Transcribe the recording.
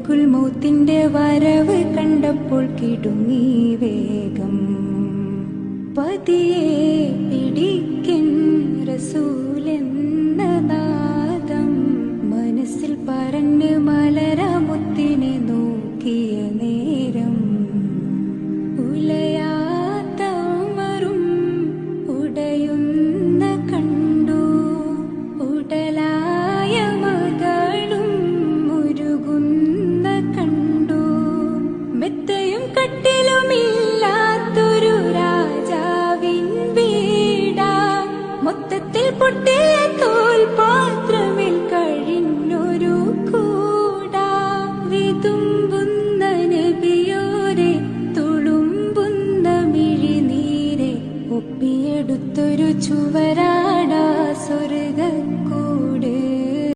മലക്കുൽ മൗത്തിന്റെ വരവ് കണ്ടപ്പോൾ കിടുങ്ങി വേഗം. പതിയെ പിടിക്കൻ റസൂലെന്ന നാദം മനസ്സിൽ പറഞ്ഞ് മലരമുത്തിനെ നോക്കിയ നേരം ഉലയാത്ത ഉമറും ഉടയുന്ന കണ്ടു. ഉടലായ മകളും മുരുകുന്ന കണ്ടു. മെത്തയും കട്ടിലുമില്ലാത്തൊരു രാജാവിൻ വീടാ. മൊത്തത്തിൽ പൊട്ടിയ തോൽപാത്രമിൽ കഴിഞ്ഞൊരു കൂടാ. വിതുമ്പുന്ന നബിയോരെ തുളുമ്പുന്ന മിഴിനീരെ ഒപ്പിയെടുത്തൊരു ചുവരാ